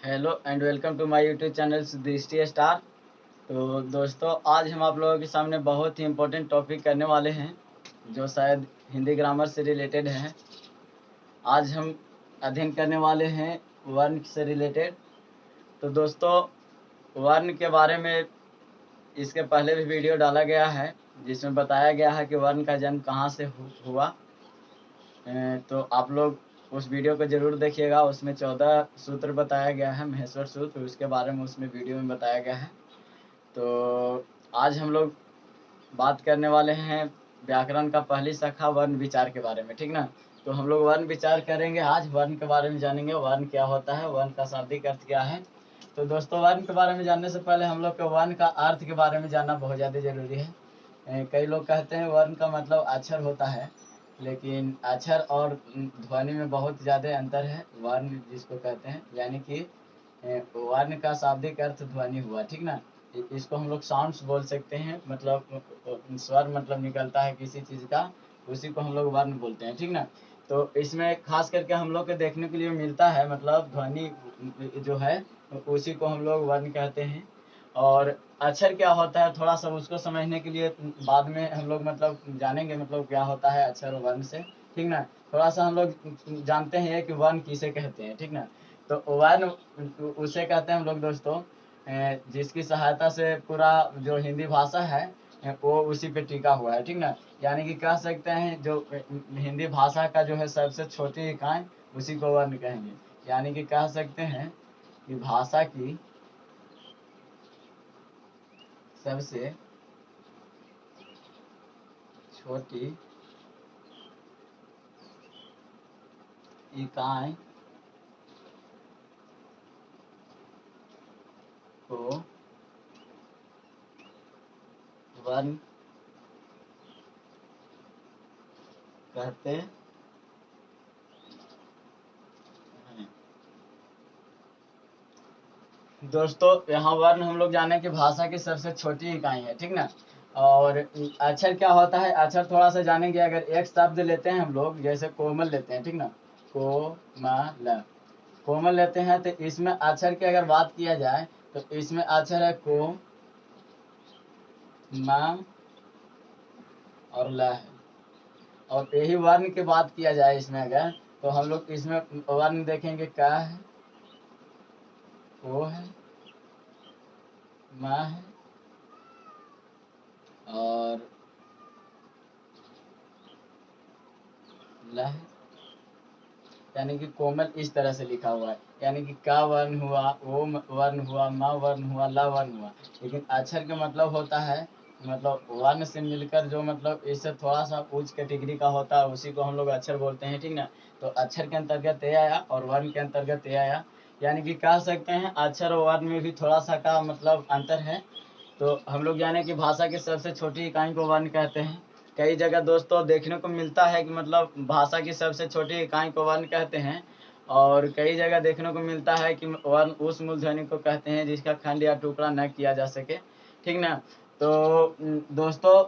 Hello and welcome to my YouTube channel Drishti star. तो दोस्तों, आज हम आप लोगों के सामने बहुत ही इम्पोर्टेंट टॉपिक करने वाले हैं जो शायद हिंदी ग्रामर से रिलेटेड है। आज हम अध्ययन करने वाले हैं वर्ण से रिलेटेड। तो दोस्तों, वर्ण के बारे में इसके पहले भी वीडियो डाला गया है जिसमें बताया गया है कि वर्ण का जन्म कहाँ से हुआ। तो आप लोग उस वीडियो को ज़रूर देखिएगा। उसमें 14 सूत्र बताया गया है, महेश्वर सूत्र, उसके बारे में उसमें वीडियो में बताया गया है। तो आज हम लोग बात करने वाले हैं व्याकरण का पहली शाखा वर्ण विचार के बारे में, ठीक ना। तो हम लोग वर्ण विचार करेंगे, आज वर्ण के बारे में जानेंगे। वर्ण क्या होता है, वर्ण का शाब्दिक अर्थ क्या है। तो दोस्तों, वर्ण के बारे में जानने से पहले हम लोग को वर्ण का अर्थ के बारे में जानना बहुत ज़्यादा ज़रूरी है। कई लोग कहते हैं वर्ण का मतलब अक्षर होता है, लेकिन अक्षर और ध्वनि में बहुत ज़्यादा अंतर है। वर्ण जिसको कहते हैं यानी कि वर्ण का शाब्दिक अर्थ ध्वनि हुआ, ठीक ना। इसको हम लोग साउंड्स बोल सकते हैं, मतलब स्वर मतलब निकलता है किसी चीज़ का, उसी को हम लोग वर्ण बोलते हैं, ठीक ना। तो इसमें खास करके हम लोग को देखने के लिए मिलता है, मतलब ध्वनि जो है उसी को हम लोग वर्ण कहते हैं। और अक्षर क्या होता है, थोड़ा सा उसको समझने के लिए बाद में हम लोग मतलब जानेंगे, मतलब क्या होता है अक्षर और वर्ण से, ठीक ना। थोड़ा सा हम लोग जानते हैं कि वर्ण किसे कहते हैं, ठीक ना। तो वर्ण उसे कहते हैं हम लोग दोस्तों जिसकी सहायता से पूरा जो हिंदी भाषा है वो उसी पे टिका हुआ है, ठीक ना। यानी कि कह सकते हैं जो हिंदी भाषा का जो है सबसे छोटी इकाई, उसी को वर्ण कहेंगे। यानी कि कह सकते हैं कि भाषा की सबसे छोटी इकाई को वर्ण कहते हैं। दोस्तों, यहाँ वर्ण हम लोग जाने कि भाषा की सबसे छोटी इकाई है, ठीक ना। और अक्षर क्या होता है, अक्षर थोड़ा सा जानेंगे। अगर एक शब्द लेते हैं हम लोग, जैसे कोमल लेते हैं, ठीक ना, कोमल कोमल लेते हैं, तो इसमें अक्षर की अगर बात किया जाए तो इसमें अक्षर है को, म और ल है। और यही वर्ण की बात किया जाए इसमें अगर, तो हम लोग इसमें वर्ण देखेंगे, क है, ओ है, म है और ल है। यानी कि कोमल इस तरह से लिखा हुआ है, यानी कि का वर्ण हुआ, ओ वर्ण हुआ, म वर्ण हुआ, ला वर्ण हुआ। लेकिन अक्षर का मतलब होता है, मतलब वर्ण से मिलकर जो मतलब इससे थोड़ा सा उच्च कैटेगरी का होता है, उसी को हम लोग अक्षर बोलते हैं, ठीक ना। तो अक्षर के अंतर्गत ये आया और वर्ण के अंतर्गत ये आया। यानी कि कह सकते हैं अक्षर और वर्ण में भी थोड़ा सा का मतलब अंतर है। तो हम लोग जाने कि भाषा की सबसे छोटी इकाई को वर्ण कहते हैं। कई जगह दोस्तों देखने को मिलता है कि मतलब भाषा की सबसे छोटी इकाई को वर्ण कहते हैं, और कई जगह देखने को मिलता है कि वर्ण उस मूलध्वनि को कहते हैं जिसका खंड या टुकड़ा न किया जा सके, ठीक ना। तो दोस्तों,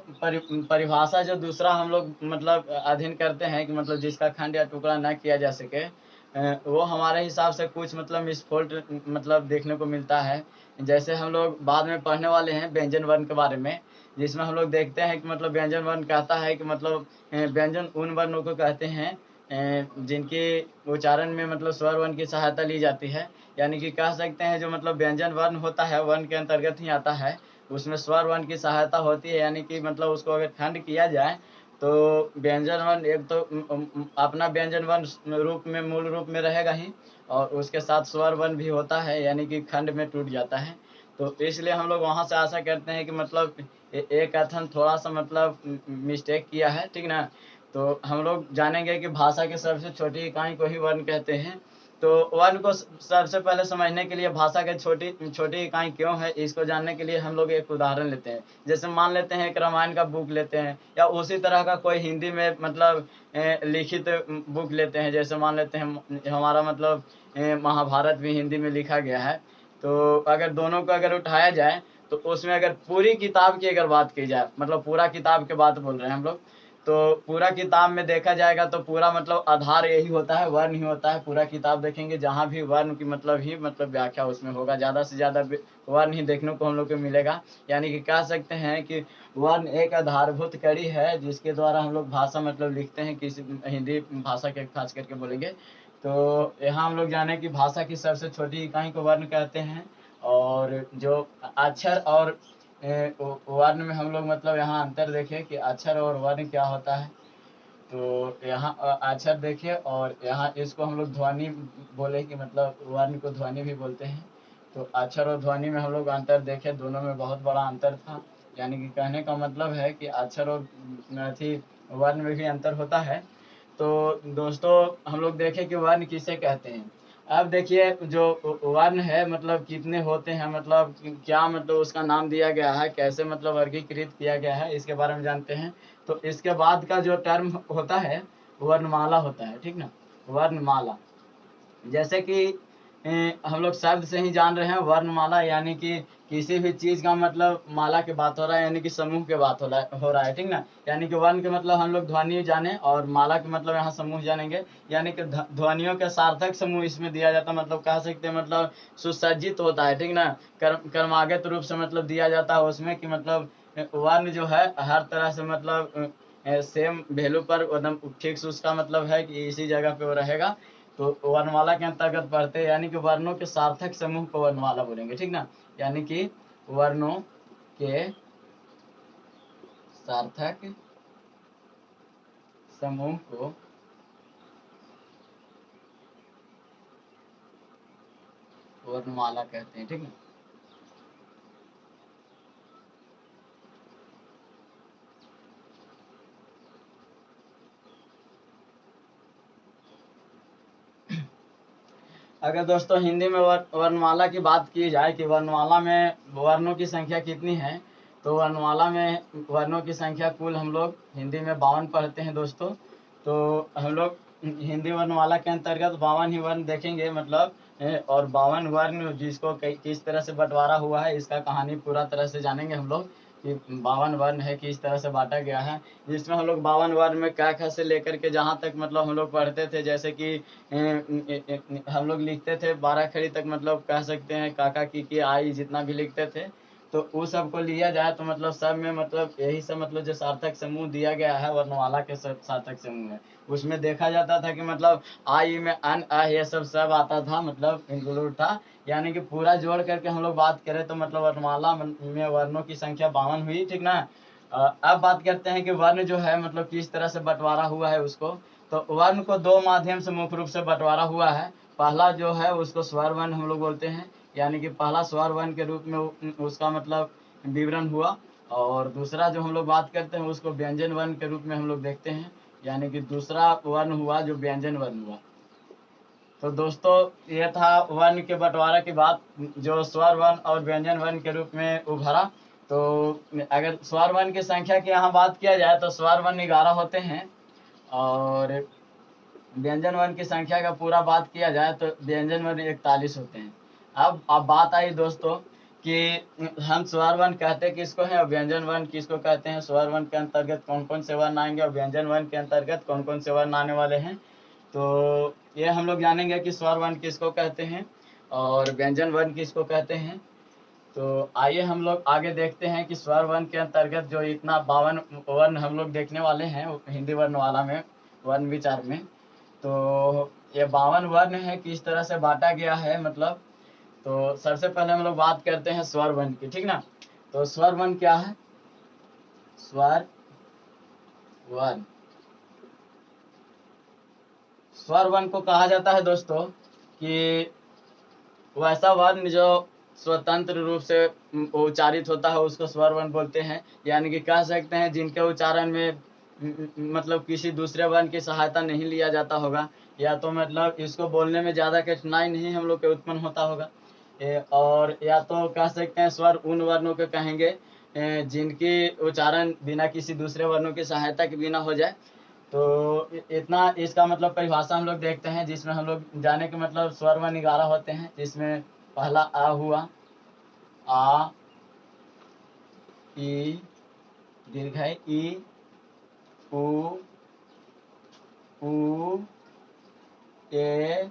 परिभाषा जो दूसरा हम लोग मतलब अध्ययन करते हैं कि मतलब जिसका खंड या टुकड़ा न किया जा सके, वो हमारे हिसाब से कुछ मतलब मिसफोल्ट मतलब देखने को मिलता है। जैसे हम लोग बाद में पढ़ने वाले हैं व्यंजन वर्ण के बारे में, जिसमें हम लोग देखते हैं कि मतलब व्यंजन वर्ण कहता है कि मतलब व्यंजन उन वर्णों को कहते हैं जिनके उच्चारण में मतलब स्वर वर्ण की सहायता ली जाती है। यानी कि कह सकते हैं जो मतलब व्यंजन वर्ण होता है वर्ण के अंतर्गत ही आता है, उसमें स्वर वर्ण की सहायता होती है। यानी कि मतलब उसको अगर खंड किया जाए तो व्यंजन वर्ण एक तो अपना व्यंजन वर्ण रूप में मूल रूप में रहेगा ही, और उसके साथ स्वर वर्ण भी होता है, यानी कि खंड में टूट जाता है। तो इसलिए हम लोग वहाँ से आशा करते हैं कि मतलब एक कथन थोड़ा सा मतलब मिस्टेक किया है, ठीक ना। तो हम लोग जानेंगे कि भाषा की सबसे छोटी इकाई को ही वर्ण कहते हैं। तो वर्ण को सबसे पहले समझने के लिए भाषा की छोटी छोटी इकाई क्यों है, इसको जानने के लिए हम लोग एक उदाहरण लेते हैं। जैसे मान लेते हैं एक रामायण का बुक लेते हैं, या उसी तरह का कोई हिंदी में मतलब लिखित बुक लेते हैं। जैसे मान लेते हैं हमारा मतलब महाभारत भी हिंदी में लिखा गया है। तो अगर दोनों को अगर उठाया जाए तो उसमें अगर पूरी किताब की अगर बात की जाए, मतलब पूरा किताब की बात बोल रहे हैं हम लोग, तो पूरा किताब में देखा जाएगा तो पूरा मतलब आधार यही होता है, वर्ण ही होता है। पूरा किताब देखेंगे जहाँ भी वर्ण की मतलब ही मतलब व्याख्या उसमें होगा, ज़्यादा से ज़्यादा वर्ण ही देखने को हम लोग को मिलेगा। यानी कि कह सकते हैं कि वर्ण एक आधारभूत कड़ी है जिसके द्वारा हम लोग भाषा मतलब लिखते हैं, किसी हिंदी भाषा के खास करके बोलेंगे तो यहाँ हम लोग जाने कि भाषा की सबसे छोटी इकाई को वर्ण कहते हैं। और जो अक्षर और वर्ण में हम लोग मतलब यहाँ अंतर देखें कि अक्षर और वर्ण क्या होता है। तो यहाँ अक्षर देखिए और यहाँ इसको हम लोग ध्वनि बोले कि मतलब वर्ण को ध्वनि भी बोलते हैं। तो अक्षर और ध्वनि में हम लोग अंतर देखें, दोनों में बहुत बड़ा अंतर था। यानी कि कहने का मतलब है कि अक्षर और अथी वर्ण में भी अंतर होता है। तो दोस्तों हम लोग देखें कि वर्ण किसे कहते हैं। अब देखिए जो वर्ण है मतलब कितने होते हैं, मतलब क्या मतलब उसका नाम दिया गया है, कैसे मतलब वर्गीकृत किया गया है, इसके बारे में जानते हैं। तो इसके बाद का जो टर्म होता है वर्णमाला होता है, ठीक ना। वर्णमाला जैसे कि हम लोग शब्द से ही जान रहे हैं वर्णमाला, यानी कि किसी भी चीज का मतलब माला की बात हो रहा है, यानी कि समूह के बात हो रहा है, ठीक ना। यानी कि वर्ण के मतलब हम लोग ध्वनि जाने और माला के मतलब यहाँ समूह जानेंगे। यानी कि ध्वनियों के सार्थक समूह इसमें दिया जाता है, मतलब कह सकते हैं मतलब सुसज्जित होता है, ठीक ना। कर्मागत रूप से मतलब दिया जाता है उसमें कि मतलब वर्ण जो है हर तरह से मतलब सेम वैल्यू पर एकदम ठीक से उसका मतलब है कि इसी जगह पे वो रहेगा। तो वर्णमाला के अंतर्गत पढ़ते हैं, यानी कि वर्णों के सार्थक समूह को वर्णमाला बोलेंगे, ठीक ना। यानी कि वर्णों के सार्थक समूह को वर्णमाला कहते हैं, ठीक ना। अगर दोस्तों हिंदी में वर्णमाला की बात की जाए कि वर्णमाला में वर्णों की संख्या कितनी है, तो वर्णमाला में वर्णों की संख्या कुल हम लोग हिंदी में 52 पढ़ते हैं दोस्तों। तो हम लोग हिंदी वर्णमाला के अंतर्गत 52 ही वर्ण देखेंगे मतलब और 52 वर्ण जिसको किस तरह से बंटवारा हुआ है इसका कहानी पूरा तरह से जानेंगे हम लोग कि 52 वर्ण है किस तरह से बांटा गया है। जिसमें हम लोग 52 वर्ण में क ख से लेकर के जहाँ तक मतलब हम लोग पढ़ते थे, जैसे कि हम लोग लिखते थे 12 खड़ी तक, मतलब कह सकते हैं काका की आई जितना भी लिखते थे। तो उस सब को लिया जाए तो मतलब सब में मतलब यही सब मतलब जो सार्थक समूह दिया गया है वर्णमाला के सार्थक समूह है। उसमें देखा जाता था कि मतलब आई में अन आ ये सब आता था, मतलब इंक्लूड था। यानी कि पूरा जोड़ करके हम लोग बात करें तो मतलब वर्णमाला में वर्णों की संख्या 52 हुई, ठीक ना। अब बात करते हैं कि वर्ण जो है मतलब किस तरह से बंटवारा हुआ है उसको। तो वर्ण को दो माध्यम से मुख्य रूप से बंटवारा हुआ है। पहला जो है उसको स्वर वर्ण हम लोग बोलते हैं, यानी कि पहला स्वर वर्ण के रूप में उसका मतलब विवरण हुआ। और दूसरा जो हम लोग बात करते हैं उसको व्यंजन वर्ण के रूप में हम लोग देखते हैं, यानी कि दूसरा वर्ण हुआ जो व्यंजन वर्ण हुआ। तो दोस्तों ये था वर्ण के बंटवारा की बात जो स्वर वर्ण और व्यंजन वर्ण के रूप में उभरा। तो अगर स्वर वर्ण की संख्या की यहाँ बात किया जाए तो स्वर वर्ण 11 होते हैं और व्यंजन वर्ण की संख्या का पूरा बात किया जाए तो व्यंजन वर्ण 41 होते हैं। अब बात आई दोस्तों कि हम स्वर वर्ण कहते किसको हैं और व्यंजन वर्ण किसको कहते हैं, स्वर वर्ण के अंतर्गत कौन कौन से वर्ण आएंगे और व्यंजन वर्ण के अंतर्गत कौन कौन से वर्ण आने वाले हैं। तो ये हम लोग जानेंगे कि स्वर वर्ण किसको कहते हैं और व्यंजन वर्ण किसको कहते हैं। तो आइए हम लोग आगे देखते हैं कि स्वर वर्ण के अंतर्गत जो इतना 52 वर्ण हम लोग देखने वाले हैं हिंदी वर्णमाला में वर्ण विचार में। तो ये 52 वर्ण है किस तरह से बांटा गया है मतलब। तो सबसे पहले हम लोग बात करते हैं स्वर वर्ण की, ठीक ना। तो स्वर वर्ण क्या है, स्वर वर्ण स्वर वर्ण को कहा जाता है दोस्तों कि वैसा वर्ण जो स्वतंत्र रूप से उच्चारित होता है उसको स्वर वर्ण बोलते हैं। यानी कि कह सकते हैं जिनके उच्चारण में मतलब किसी दूसरे वर्ण की सहायता नहीं लिया जाता होगा, या तो मतलब इसको बोलने में ज़्यादा कठिनाई नहीं हम लोग के उत्पन्न होता होगा। और या तो कह सकते हैं स्वर उन वर्णों के कहेंगे जिनकी उच्चारण बिना किसी दूसरे वर्णों की सहायता के बिना हो जाए। तो इतना इसका मतलब परिभाषा हम लोग देखते हैं जिसमें हम लोग जाने के मतलब स्वर वर्ण 11 होते हैं, जिसमें पहला आ हुआ, आ ई दीर्घ है, ई उ ऊ ए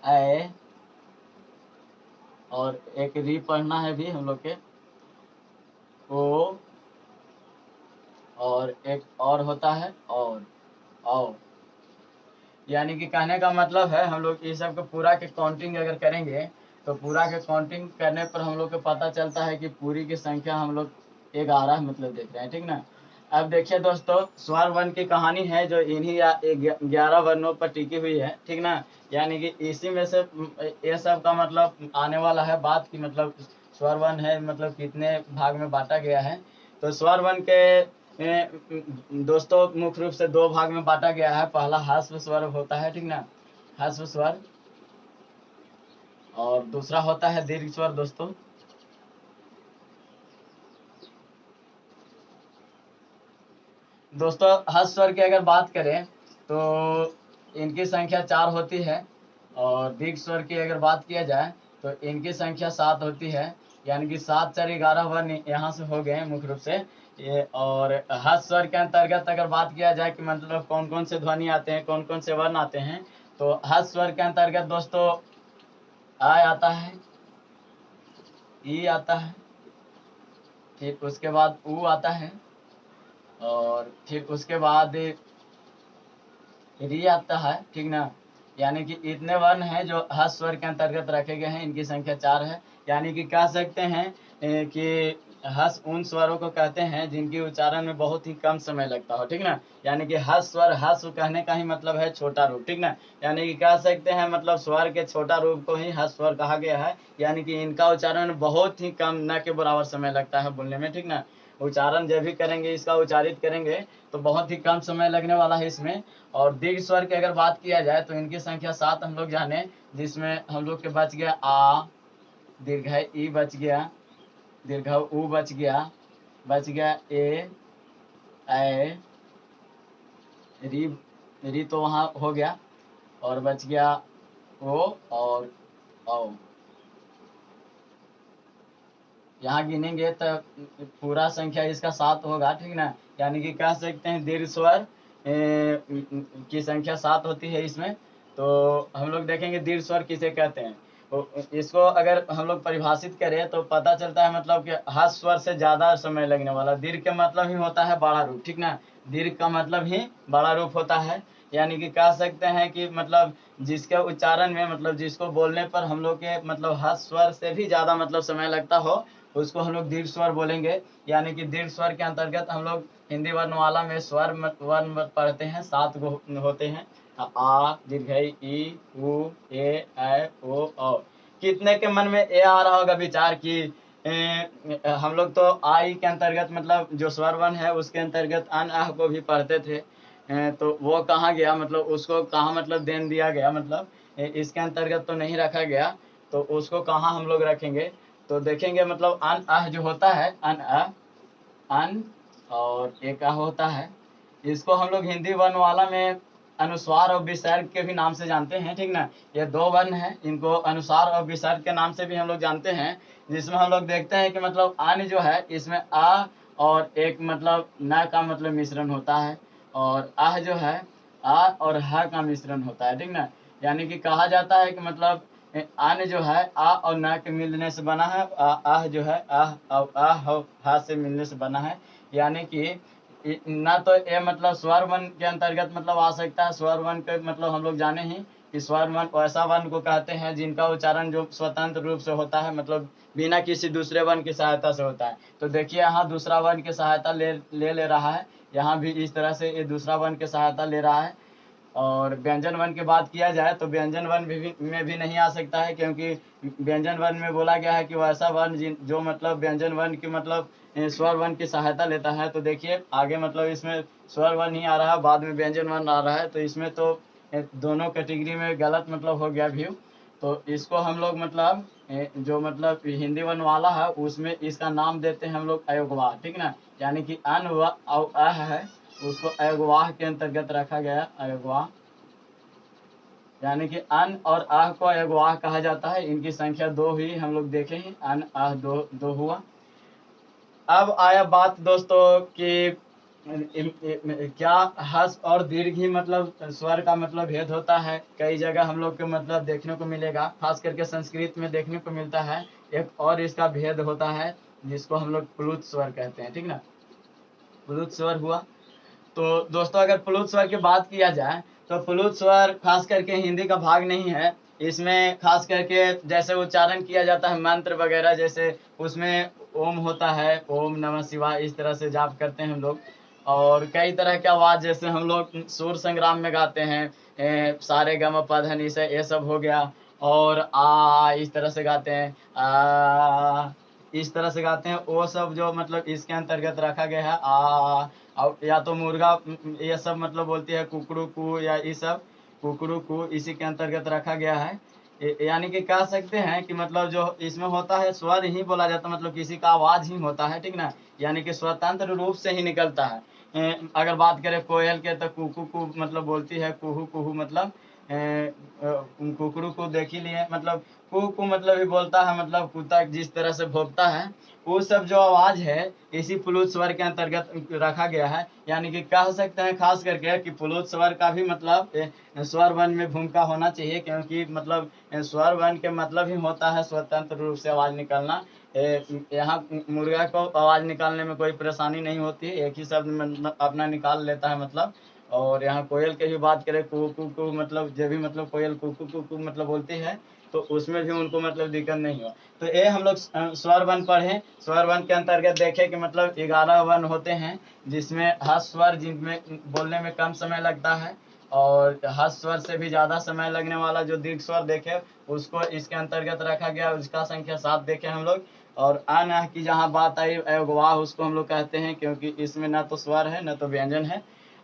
ऐ, और एक री पढ़ना है भी हम लोग के, ओ, और एक और होता है और, औ। यानी कि कहने का मतलब है हम लोग ये सब को पूरा के काउंटिंग अगर करेंगे तो पूरा के काउंटिंग करने पर हम लोग को पता चलता है कि पूरी की संख्या हम लोग 11 मतलब देख रहे हैं, ठीक ना। अब देखिए दोस्तों, स्वर वर्ण की कहानी है जो इन्हीं 11 वर्णों पर टिकी हुई है, ठीक ना। यानी कि इसी में से ये सब का मतलब आने वाला है बात की, मतलब स्वर वर्ण है मतलब कितने भाग में बांटा गया है। तो स्वर वर्ण के दोस्तों मुख्य रूप से 2 भाग में बांटा गया है। पहला ह्रस्व स्वर होता है, ठीक ना, ह्रस्व स्वर, और दूसरा होता है दीर्घ स्वर दोस्तों। दोस्तों ह्रस्व स्वर की अगर बात करें तो इनकी संख्या 4 होती है, और दीर्घ स्वर की अगर बात किया जाए तो इनकी संख्या 7 होती है। यानी कि 7 4 11 वर्ण यहाँ से हो गए मुख्य रूप से ये। और ह्रस्व स्वर के अंतर्गत अगर बात किया जाए कि मतलब कौन कौन से ध्वनि आते हैं, कौन कौन से वर्ण आते हैं, तो ह्रस्व स्वर के अंतर्गत दोस्तों आ आता है, ई आता है, फिर उसके बाद ऊ आता है, और फिर उसके बाद री आता है, ठीक ना। यानी कि इतने वर्ण हैं जो ह्रस्व स्वर के अंतर्गत रखे गए हैं, इनकी संख्या 4 है। यानी कि कह सकते हैं कि ह्रस्व उन स्वरों को कहते हैं जिनकी उच्चारण में बहुत ही कम समय लगता हो, ठीक ना। यानी कि ह्रस्व स्वर, ह्रस्व कहने का ही मतलब है छोटा रूप, ठीक ना। यानी कि कह सकते हैं मतलब स्वर के छोटा रूप को ही ह्रस्व स्वर कहा गया है। यानी कि इनका उच्चारण बहुत ही कम, न के बराबर समय लगता है बोलने में, ठीक ना। उच्चारण जब भी करेंगे, इसका उच्चारित करेंगे तो बहुत ही कम समय लगने वाला है इसमें। और दीर्घ स्वर की अगर बात किया जाए तो इनकी संख्या 7 हम लोग जाने, जिसमें हम लोग के बच गया आ, दीर्घ ई बच गया, दीर्घ ऊ बच गया ए, ऐ, री, री तो वहाँ हो गया, और बच गया ओ और औ। यहाँ गिनेंगे तो पूरा संख्या इसका 7 होगा, ठीक ना। यानी कि कह सकते हैं दीर्घ स्वर की संख्या 7 होती है इसमें। तो हम लोग देखेंगे दीर्घ स्वर किसे कहते हैं। तो इसको अगर हम लोग परिभाषित करें तो पता चलता है मतलब कि ह्रस्व स्वर से ज्यादा समय लगने वाला। दीर्घ का मतलब ही होता है बड़ा रूप, ठीक ना। दीर्घ का मतलब ही बड़ा रूप होता है। यानी कि कह सकते हैं कि मतलब जिसके उच्चारण में मतलब जिसको बोलने पर हम लोग के मतलब ह्रस्व स्वर से भी ज्यादा मतलब समय लगता हो, उसको हम लोग दीर्घ स्वर बोलेंगे। यानी कि दीर्घ स्वर के अंतर्गत हम लोग हिंदी वर्णमाला में स्वर वर्ण पढ़ते हैं, 7 गो होते हैं। आ, दीर्घ ई, उ, ए, ऐ, ओ, औ। कितने के मन में ए आ रहा होगा विचार की हम लोग तो आई के अंतर्गत मतलब जो स्वर वर्ण है उसके अंतर्गत अन आह को भी पढ़ते थे। तो वो कहाँ गया, मतलब उसको कहाँ मतलब देन दिया गया, मतलब इसके अंतर्गत तो नहीं रखा गया, तो उसको कहाँ हम लोग रखेंगे। तो देखेंगे मतलब अन अह जो होता है, अन अ, अन और एक अह होता है, इसको हम लोग हिंदी वर्णमाला में अनुस्वार और विसर्ग के भी नाम से जानते हैं, ठीक ना। ये 2 वर्ण हैं, इनको अनुस्वार और विसर्ग के नाम से भी हम लोग जानते हैं। जिसमें हम लोग देखते हैं कि मतलब अन जो है इसमें आ और एक मतलब न का मतलब मिश्रण होता है, और आह जो है आ और ह का मिश्रण होता है, ठीक ना। यानी कि कहा जाता है कि मतलब अन जो है आ और न के मिलने से बना है, आह जो है आह और आह और हा से मिलने से बना है। यानी कि ना तो ये मतलब स्वर वर्ण के अंतर्गत मतलब आ सकता है। स्वर वर्ण के मतलब हम लोग जाने ही कि स्वर वर्ण ऐसा वर्ण को कहते हैं जिनका उच्चारण जो स्वतंत्र रूप से होता है, मतलब बिना किसी दूसरे वर्ण की सहायता से होता है। तो देखिए यहाँ दूसरा वर्ण की सहायता ले रहा है, यहाँ भी इस तरह से ये दूसरा वर्ण की सहायता ले रहा है। और व्यंजन वर्ण की बात किया जाए तो व्यंजन वर्ण में भी नहीं आ सकता है, क्योंकि व्यंजन वर्ण में बोला गया है कि वैसा वर्ण जो मतलब व्यंजन वर्ण की मतलब स्वर वर्ण की सहायता लेता है। तो देखिए आगे मतलब इसमें स्वर वर्ण ही आ रहा है, बाद में व्यंजन वर्ण आ रहा है, तो इसमें तो दोनों कैटेगरी में गलत मतलब हो गया व्यू। तो इसको हम लोग मतलब जो मतलब हिंदी वर्ण वाला है उसमें इसका नाम देते हैं हम लोग अयोगवाह, ठीक ना। यानी कि अन व अह है, उसको अयोगवाह के अंतर्गत रखा गया, अयोगवाह। यानी कि अन और आह को अयोगवाह कहा जाता है। इनकी संख्या 2 हुई, हम लोग देखे हैं, अन आह 2 हुआ। अब आया बात दोस्तों कि क्या हस और दीर्घ ही मतलब स्वर का मतलब भेद होता है? कई जगह हम लोग को मतलब देखने को मिलेगा, खास करके संस्कृत में देखने को मिलता है। एक और इसका भेद होता है जिसको हम लोग प्लुत स्वर कहते हैं, ठीक ना। प्लुत स्वर हुआ। तो दोस्तों अगर प्लुत स्वर की बात किया जाए तो प्लुत स्वर खास करके हिंदी का भाग नहीं है। इसमें खास करके जैसे उच्चारण किया जाता है मंत्र वगैरह, जैसे उसमें ओम होता है, ओम नमः शिवाय, इस तरह से जाप करते हैं हम लोग। और कई तरह के आवाज जैसे हम लोग सुर संग्राम में गाते हैं, सारे गम पध नि से, ये सब हो गया। और इस तरह से गाते हैं, इस तरह से गाते हैं, वो सब जो मतलब इसके अंतर्गत रखा गया है। और या तो मुर्गा ये सब मतलब बोलती है कुकड़ू कु, या ये सब कुकड़ू कु इसी के अंतर्गत रखा गया है। यानी कि कह सकते हैं कि मतलब जो इसमें होता है स्वर ही बोला जाता है, मतलब किसी का आवाज ही होता है, ठीक ना। यानी कि स्वतंत्र रूप से ही निकलता है। अगर बात करें कोयल के तो कुकू कु मतलब बोलती है, कुहू कुहू मतलब कुकड़ू को देख ही लिए, मतलब कु मतलब ही बोलता है, मतलब कुत्ता जिस तरह से भोंकता है, वो सब जो आवाज है इसी प्लुत स्वर के अंतर्गत रखा गया है। यानी कि कह सकते हैं खास करके कि प्लुत स्वर का भी मतलब स्वर वन में भूमिका होना चाहिए, क्योंकि मतलब स्वर वन के मतलब ही होता है स्वतंत्र रूप से आवाज निकालना। यहाँ मुर्गा को आवाज निकालने में कोई परेशानी नहीं होती, एक ही शब्द में अपना निकाल लेता है मतलब। और यहाँ कोयल के भी बात करें, कु मतलब जो भी मतलब कोयल कु मतलब बोलती है, तो उसमें भी उनको मतलब दिक्कत नहीं हो। तो ये हम लोग स्वर वन पढ़े। स्वर वन के अंतर्गत देखे कि मतलब 11 वन होते हैं, जिसमें हस स्वर जिनमें बोलने में कम समय लगता है, और हस स्वर से भी ज्यादा समय लगने वाला जो दीर्घ स्वर देखे उसको इसके अंतर्गत रखा गया, उसका संख्या 7 देखे हम लोग। और अन की जहाँ बात आई, वाह उसको हम लोग कहते हैं, क्योंकि इसमें न तो स्वर है न तो व्यंजन है।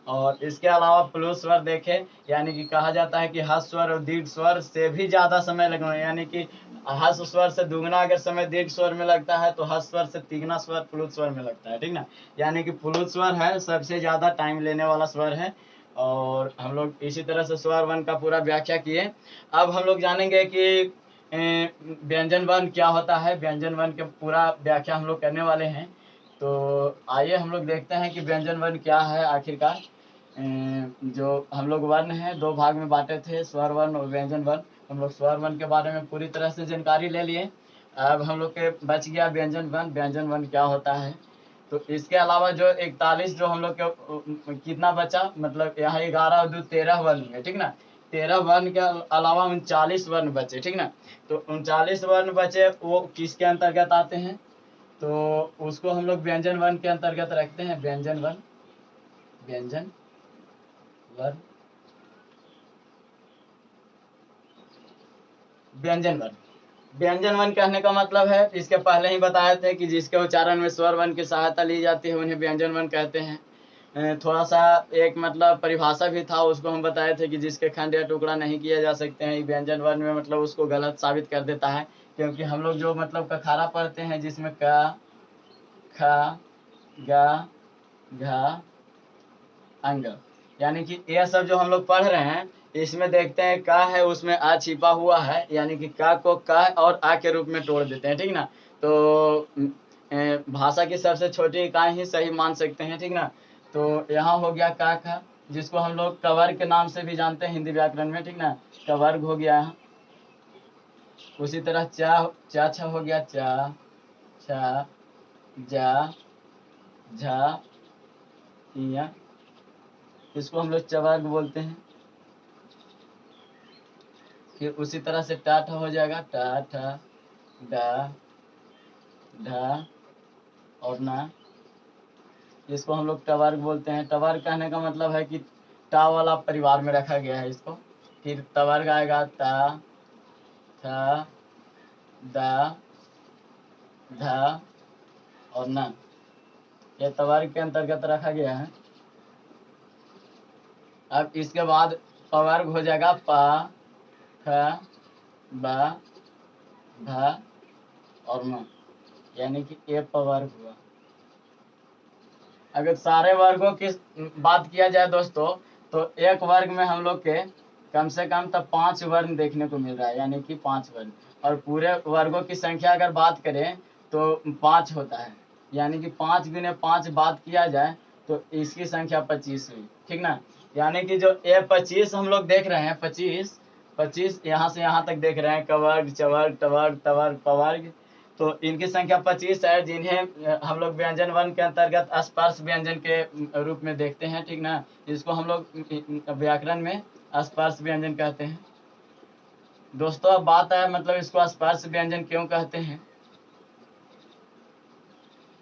और इसके अलावा प्लुत स्वर देखे, यानी कि कहा जाता है कि हस स्वर और दीर्घ स्वर से भी ज्यादा समय लगना, यानी कि हस स्वर से दुगना अगर समय दीर्घ स्वर में लगता है तो हस स्वर से तिगना स्वर प्लुत स्वर में लगता है, ठीक ना। यानी कि प्लुत स्वर है सबसे ज्यादा टाइम लेने वाला स्वर है। और हम लोग इसी तरह से स्वर वन का पूरा व्याख्या किए। अब हम लोग जानेंगे कि व्यंजन वर्ण क्या होता है। व्यंजन वर्ण के पूरा व्याख्या हम लोग करने वाले हैं। तो आइए हम लोग देखते हैं कि व्यंजन वर्ण क्या है आखिरकार। जो हम लोग वर्ण है दो भाग में बांटे थे, स्वर वर्ण और व्यंजन वर्ण। हम लोग स्वर वर्ण के बारे में पूरी तरह से जानकारी ले लिए। अब हम लोग के बच गया व्यंजन वर्ण। व्यंजन वर्ण क्या होता है, तो इसके अलावा जो 41 जो हम लोग के कितना बचा, मतलब यहाँ 11 और 2 13 वर्ण है, ठीक ना। 13 वर्ण के अलावा 39 वर्ण बचे, ठीक ना। तो 39 वर्ण बचे, वो किसके अंतर्गत आते हैं, तो उसको हम लोग व्यंजन वर्ण के अंतर्गत रखते हैं। व्यंजन वर्ण, व्यंजन वर्ण, व्यंजन वर्ण। व्यंजन वर्ण कहने का मतलब है, इसके पहले ही बताए थे कि जिसके उच्चारण में स्वर वर्ण की सहायता ली जाती है उन्हें व्यंजन वर्ण कहते हैं। थोड़ा सा एक मतलब परिभाषा भी था, उसको हम बताए थे कि जिसके खंड या टुकड़ा नहीं किए जा सकते हैं व्यंजन वर्ण में, मतलब उसको गलत साबित कर देता है। क्योंकि हम लोग जो मतलब कखारा पढ़ते हैं जिसमें क, ख, ग, घ, अंग, यानी कि ये सब जो हम लोग पढ़ रहे हैं इसमें देखते हैं क है उसमें आ छिपा हुआ है, यानी कि क को क और आ के रूप में तोड़ देते हैं, ठीक ना। तो भाषा की सबसे छोटी इकाई ही सही मान सकते हैं, ठीक ना। तो यहाँ हो गया क ख, जिसको हम लोग कवर्ग के नाम से भी जानते हैं हिंदी व्याकरण में, ठीक ना। कवर्ग हो गया। उसी तरह च छ हो गया, च, छ, ज, झ, य, इसको हम लोग चवर्ग बोलते हैं। फिर उसी तरह से टाठ हो जाएगा, टा ठ, ड, ढ और ना, इसको हम लोग टवर्ग बोलते हैं। टवर्ग कहने का मतलब है कि टा वाला परिवार में रखा गया है इसको। फिर तवर्ग आएगा, ता, थ, द, ध और न, ये तवर्ग के अंतर्गत रखा गया है। अब इसके बाद पवर्ग हो जाएगा, प, फ, ब, भ और न, यानी कि ये पवर्ग हुआ। अगर सारे वर्गों की बात किया जाए दोस्तों, तो एक वर्ग में हम लोग के कम से कम तब 5 वर्ण देखने को मिल रहा है, यानी कि 5 वर्ण। और पूरे वर्गों की संख्या अगर बात करें तो 5 होता है, यानी कि 5 गुने 5 बात किया जाए तो इसकी संख्या 25 हुई, ठीक ना। यानी कि जो ये 25 हम लोग देख रहे हैं, 25 यहाँ से यहाँ तक देख रहे हैं, कवर्ग चवर्ग टवर्ग तवर्ग पवर्ग, तो इनकी संख्या 25 है, जिन्हें हम लोग व्यंजन वर्ण के अंतर्गत स्पर्श व्यंजन के रूप में देखते हैं, ठीक ना। इसको हम लोग व्याकरण में स्पर्श व्यंजन कहते हैं। दोस्तों अब बात है मतलब इसको स्पर्श व्यंजन क्यों कहते हैं।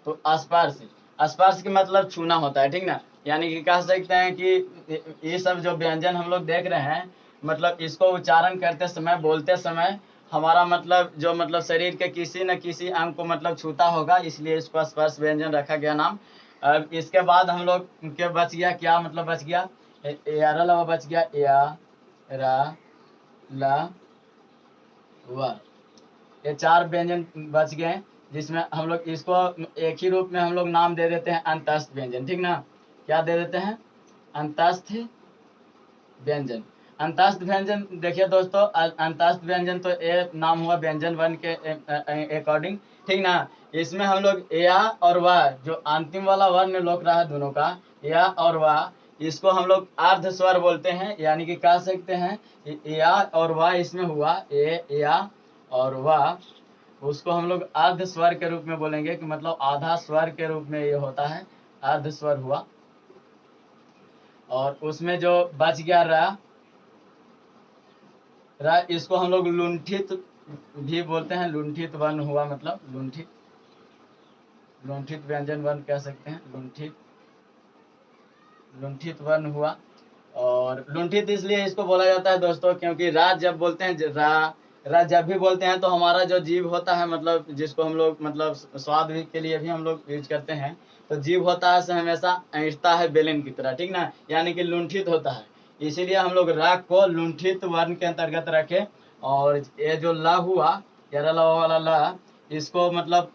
तो स्पर्श की मतलब छूना होता है, ठीक ना। यानी कि कह सकते हैं कि ये सब जो व्यंजन हम लोग देख रहे हैं, मतलब इसको उच्चारण करते समय, बोलते समय हमारा मतलब जो मतलब शरीर के किसी न किसी अंग को मतलब छूता होगा, इसलिए इसको स्पर्श व्यंजन रखा गया नाम। अब इसके बाद हम लोग के बच गया क्या, मतलब बच गया यारा बच गया, या रा ला वा, ये 4 व्यंजन बच गए, जिसमें हम लोग इसको एक ही रूप में हम लोग नाम दे देते हैं अंतस्थ व्यंजन, ठीक ना। क्या दे देते हैं, अंतस्थ व्यंजन। अंतस्थ व्यंजन देखिए दोस्तों, अंतस्थ व्यंजन तो ये नाम हुआ व्यंजन वर्ण के अकॉर्डिंग, ठीक ना। इसमें हम लोग या और वाह, जो अंतिम वाला वर्ण लोक रहा है दोनों का, या और वाह, इसको हम लोग अर्ध स्वर बोलते हैं। यानी कि कह सकते हैं या और वाह इसमें हुआ, ए या और वाह, उसको हम लोग अर्ध स्वर के रूप में बोलेंगे, कि मतलब आधा स्वर के रूप में ये होता है, अर्ध स्वर हुआ। और उसमें जो बच गया रा, इसको हम लोग लुंठित भी बोलते हैं, लुंठित वर्ण हुआ, मतलब लुंठित व्यंजन वर्ण कह सकते हैं, लुंठित वर्ण हुआ। और लुंठित इसलिए इसको बोला जाता है दोस्तों, क्योंकि रा जब बोलते हैं, रा जब भी बोलते हैं तो हमारा जो जीव होता है, मतलब जिसको हम लोग मतलब स्वाद के लिए भी हम लोग यूज करते हैं, तो जीव होता है से हमेशा ऐंठता है बेलन की तरह, ठीक ना। यानी कि लुंठित होता है, इसीलिए हम लोग रा को लुंठित वर्ण के अंतर्गत रखे। और ये जो ला हुआ, यारा ला वाला ला, इसको मतलब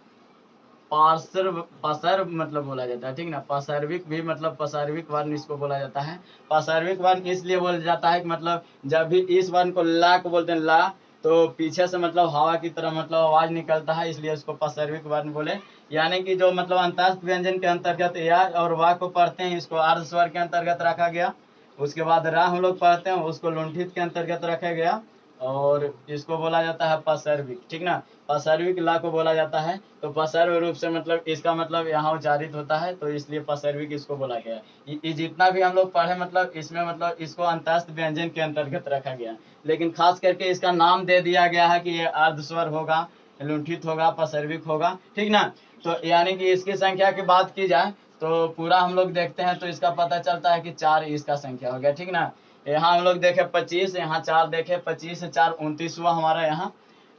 पार्श्व मतलब बोला जाता है, ठीक ना। पार्श्विक भी मतलब पार्श्विक वर्ण इसको बोला जाता है। पार्श्विक वर्ण इसलिए बोला जाता है कि मतलब जब भी इस वर्ण को ला को बोलते हैं ला, तो पीछे से मतलब हवा की तरह मतलब आवाज निकलता है, इसलिए उसको पार्श्विक वर्ण बोले। यानी कि जो मतलब अंतस्थ व्यंजन के अंतर्गत या और वा को पढ़ते हैं, इसको अर्ध स्वर के अंतर्गत रखा गया। उसके बाद रा हम लोग पढ़ते हैं, उसको लुंठित के अंतर्गत रखा गया, और इसको बोला जाता है पार्श्विक, ठीक ना। पार्श्विक ला को बोला जाता है, तो पार्श्व रूप से मतलब इसका मतलब यहाँ उच्चारित होता है, तो इसलिए पार्श्विक इसको बोला गया। ये जितना भी हम लोग पढ़े, मतलब इसमें मतलब इसको अंतस्थ व्यंजन के अंतर्गत रखा गया, लेकिन खास करके इसका नाम दे दिया गया है कि ये अर्धस्वर होगा, लुंठित होगा, पार्श्विक होगा, ठीक ना। तो यानी कि इसकी संख्या की बात की जाए तो पूरा हम लोग देखते हैं तो इसका पता चलता है कि 4 इसका संख्या हो गया, ठीक ना। यहाँ हम लोग देखे 25, यहाँ 4 देखे, 25 से 4 29 हुआ हमारा यहाँ।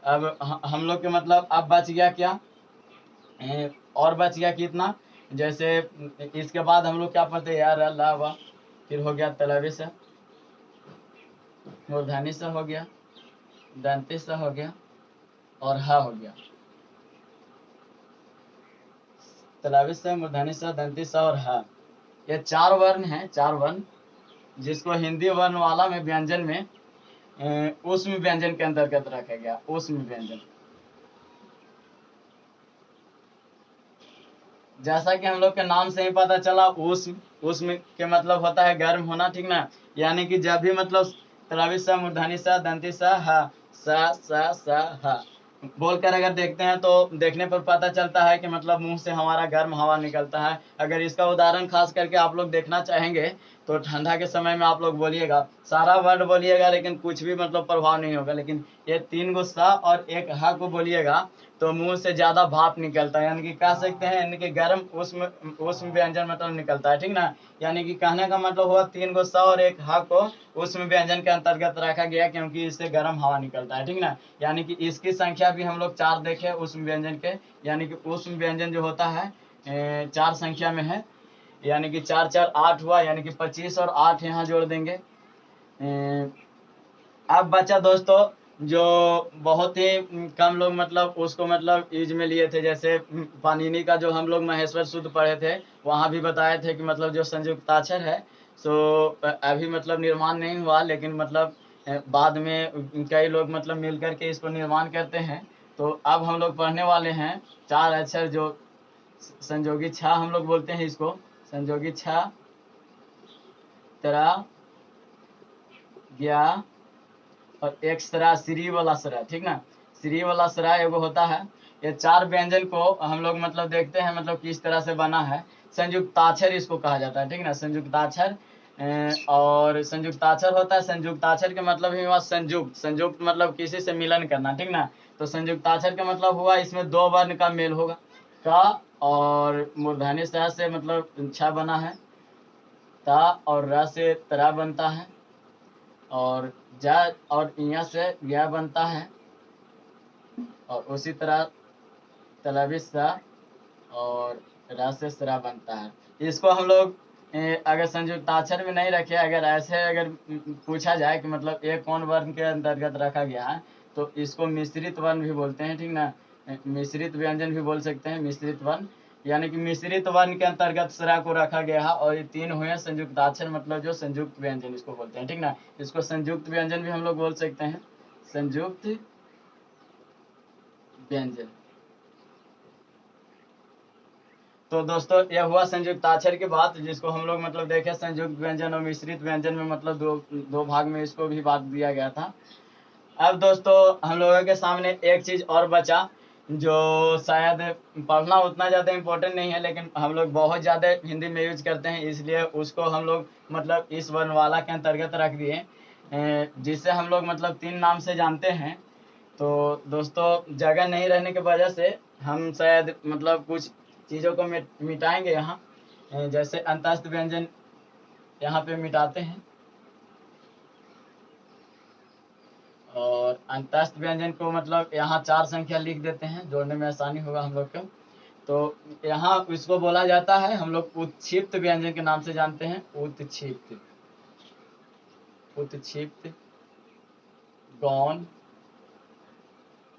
अब हम लोग के मतलब अब बच गया क्या, और बच गया कितना, जैसे इसके बाद हम लोग क्या पढ़ते हैं, यार अल्लाह वाह, फिर हो गया तलवी से, मूर्धनी से हो गया, दंती से हो गया, और हा हो गया। तलावी से, मूर्धनी से, दंती से और हा, ये 4 वर्ण हैं, 4 वर्ण, जिसको हिंदी वर्ण वाला में व्यंजन में ऊष्म व्यंजन के अंतर्गत रखा गया, ऊष्म व्यंजन। जैसा कि हम लोग के नाम से ही पता चला, ऊष्म के मतलब होता है गर्म होना, ठीक ना। यानी कि जब भी मतलब तलावी सा, मूर्धनी सा, दंती सा, हा, सा हा बोलकर अगर देखते हैं, तो देखने पर पता चलता है कि मतलब मुंह से हमारा गर्म हवा निकलता है। अगर इसका उदाहरण खास करके आप लोग देखना चाहेंगे, तो ठंडा के समय में आप लोग बोलिएगा, सारा वर्ड बोलिएगा, लेकिन कुछ भी मतलब प्रभाव नहीं होगा, लेकिन ये 3 गो सा और एक हा को बोलिएगा, तो मुंह से ज्यादा भाप निकलता है, यानी कि कह सकते हैं यानी कि गर्म उष्म व्यंजन मतलब निकलता है, ठीक ना। यानी कि कहने का मतलब हुआ 3 गो स और एक हा को उष्म व्यंजन के अंतर्गत रखा गया, क्योंकि इससे गर्म हवा निकलता है, ठीक ना। यानी कि इसकी संख्या भी हम लोग 4 देखे उष्म व्यंजन के, यानी कि उष्म व्यंजन जो होता है 4 संख्या में है, यानी कि 4 4 8 हुआ, यानी कि 25 और 8 यहाँ जोड़ देंगे। अब बचा दोस्तों जो बहुत ही कम लोग मतलब उसको मतलब यूज में लिए थे, जैसे पाणिनि का जो हम लोग महेश्वर सूत्र पढ़े थे, वहाँ भी बताए थे कि मतलब जो संयुक्ताक्षर है, सो अभी मतलब निर्माण नहीं हुआ, लेकिन मतलब बाद में कई लोग मतलब मिल करके इसको निर्माण करते हैं। तो अब हम लोग पढ़ने वाले हैं 4 अक्षर, जो संयोगी छा हम लोग बोलते हैं इसको, संयोगी छ तरा गया और एक सरा श्री वाला सरा, ठीक ना, श्री वाला सरा एगो होता है। ये चार व्यंजन को हम लोग मतलब देखते हैं मतलब किस तरह से बना है। संयुक्ताक्षर इसको कहा जाता है, ठीक ना, संयुक्ताक्षर। और संयुक्ताक्षर होता है, संयुक्ताक्षर के मतलब ही हुआ संयुक्त, संयुक्त मतलब किसी से मिलन करना, ठीक ना। तो संयुक्ताक्षर का मतलब हुआ इसमें दो वर्ण का मेल होगा, का और मूर्धन्य स से मतलब छा बना है, ता और र से तरा बनता है, और जा और इया से या बनता है, और उसी तरह तलवी सा और रा से सरा बनता है। इसको हम लोग अगर संयुक्ताक्षर में नहीं रखे, अगर ऐसे अगर पूछा जाए कि मतलब ये कौन वर्ण के अंतर्गत रखा गया है, तो इसको मिश्रित वर्ण भी बोलते हैं, ठीक ना, मिश्रित व्यंजन भी बोल सकते हैं, मिश्रित वर्ण, यानी कि मिश्रित वर्ण के अंतर्गत सरा को रखा गया है। और ये तीन हुए संयुक्ताक्षर, मतलब जो संयुक्त व्यंजन इसको बोलते हैं, ठीक ना। इसको संयुक्त व्यंजन भी हम लोग बोल सकते हैं, संयुक्त व्यंजन। तो दोस्तों यह हुआ संयुक्ताक्षर की बात, जिसको हम लोग मतलब देखे संयुक्त व्यंजन और मिश्रित व्यंजन में मतलब दो भाग में इसको भी बात दिया गया था। अब दोस्तों हम लोगों के सामने एक चीज और बचा, जो शायद पढ़ना उतना ज़्यादा इम्पोर्टेंट नहीं है, लेकिन हम लोग बहुत ज़्यादा हिंदी में यूज करते हैं, इसलिए उसको हम लोग मतलब इस वर्णमाला के अंतर्गत रख दिए, जिससे हम लोग मतलब तीन नाम से जानते हैं। तो दोस्तों जगह नहीं रहने की वजह से हम शायद मतलब कुछ चीज़ों को मिटाएंगे यहाँ, जैसे अंतस्थ व्यंजन यहाँ पे मिटाते हैं, और अंतस्थ व्यंजन को मतलब यहाँ 4 संख्या लिख देते हैं, जोड़ने में आसानी होगा हम लोग को। तो यहाँ इसको बोला जाता है, हम लोग उत्क्षिप्त व्यंजन के नाम से जानते हैं, उत्क्षिप्त, उत्क्षिप्त, गौण,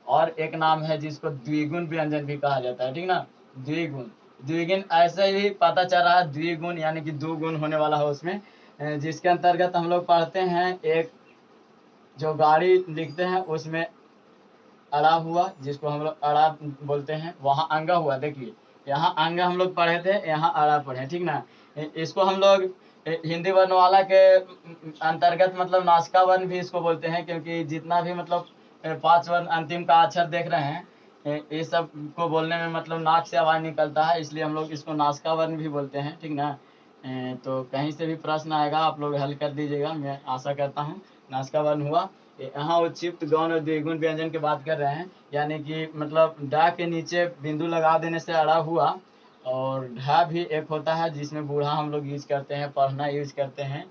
और एक नाम है जिसको द्विगुण व्यंजन भी कहा जाता है, ठीक ना, द्विगुण। द्विगुण ऐसे ही पता चल रहा है, द्विगुण यानी कि 2 गुण होने वाला है उसमें, जिसके अंतर्गत हम लोग पढ़ते हैं, एक जो गाड़ी लिखते हैं उसमें अड़ा हुआ, जिसको हम लोग अड़ा बोलते हैं, वहाँ अंगा हुआ, देखिए यहाँ अंगा हम लोग पढ़े थे, यहाँ अड़ा पढ़े, ठीक ना। इसको हम लोग हिंदी वर्णमाला के अंतर्गत मतलब नासिका वर्ण भी इसको बोलते हैं, क्योंकि जितना भी मतलब 5 वर्ण अंतिम का अक्षर देख रहे हैं, ये सब को बोलने में मतलब नाक से आवाज निकलता है, इसलिए हम लोग इसको नासिका वर्ण भी बोलते हैं, ठीक ना। तो कहीं से भी प्रश्न आएगा आप लोग हल कर दीजिएगा, मैं आशा करता हूँ। नासिका वर्ण हुआ, यहाँ उत्क्षिप्त, गौण और द्विगुण व्यंजन की बात कर रहे हैं, यानी कि मतलब डा के नीचे बिंदु लगा देने से अड़ा हुआ, और ढा भी एक होता है जिसमें बूढ़ा हम लोग यूज करते हैं, पढ़ना यूज करते हैं।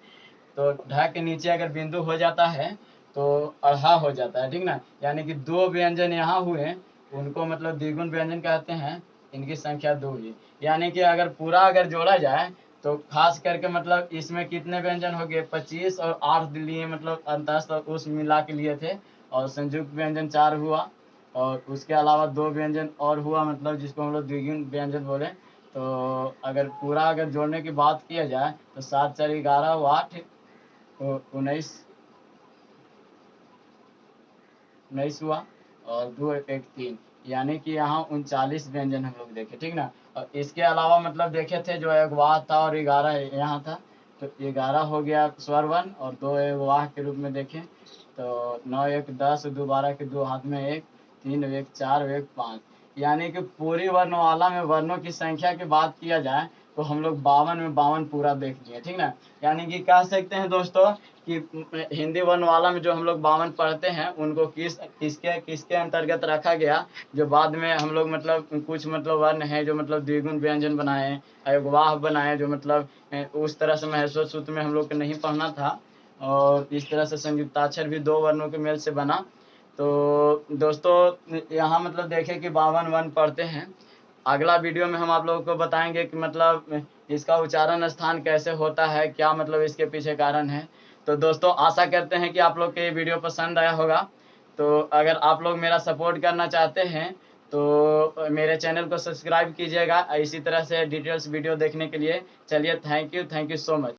तो ढा के नीचे अगर बिंदु हो जाता है तो अढ़ा हो जाता है, ठीक ना, यानी कि 2 व्यंजन यहाँ हुए, उनको मतलब द्विगुण व्यंजन कहते हैं, इनकी संख्या 2 ही, यानी कि अगर पूरा अगर जोड़ा जाए तो खास करके मतलब इसमें कितने व्यंजन हो गए, 25 और 8 लिए, मतलब अंतस्थ और उस मिला के लिए थे, और संयुक्त व्यंजन 4 हुआ, और उसके अलावा 2 व्यंजन और हुआ, मतलब जिसको हम लोग द्विगुण व्यंजन बोले। तो अगर पूरा अगर जोड़ने की बात किया जाए तो 7 4 11 हुआ 8, तो 19 हुआ, और 2 1 3, यानी कि यहाँ 39 व्यंजन हम लोग देखे, ठीक ना। और इसके अलावा मतलब देखे थे जो एक वाह था और 11 यहाँ था, तो 11 हो गया स्वर वर्ण, और 2 एक वाह के रूप में देखें तो 9 1 10, 2 12 के 2 हाथ में 1, 3 1 4 1 5, यानी कि पूरी वर्णमाला में वर्णों की संख्या की बात किया जाए तो हम लोग 52 में 52 पूरा देख लिए, ठीक ना। यानी कि कह सकते हैं दोस्तों कि हिंदी वर्णमाला में जो हम लोग 52 पढ़ते हैं, उनको किसके किसके अंतर्गत रखा गया, जो बाद में हम लोग मतलब कुछ मतलब वर्ण है जो मतलब द्विगुण व्यंजन बनाए, वाह बनाए, जो मतलब उस तरह से महेश्वर सूत्र में हम लोग को नहीं पढ़ना था, और इस तरह से संयुक्ताक्षर भी 2 वर्णों के मेल से बना। तो दोस्तों यहाँ मतलब देखें कि 52 वर्ण पढ़ते हैं। अगला वीडियो में हम आप लोगों को बताएंगे कि मतलब इसका उच्चारण स्थान कैसे होता है, क्या मतलब इसके पीछे कारण है। तो दोस्तों आशा करते हैं कि आप लोग को ये वीडियो पसंद आया होगा। तो अगर आप लोग मेरा सपोर्ट करना चाहते हैं तो मेरे चैनल को सब्सक्राइब कीजिएगा इसी तरह से डिटेल्स वीडियो देखने के लिए। चलिए, थैंक यू सो मच।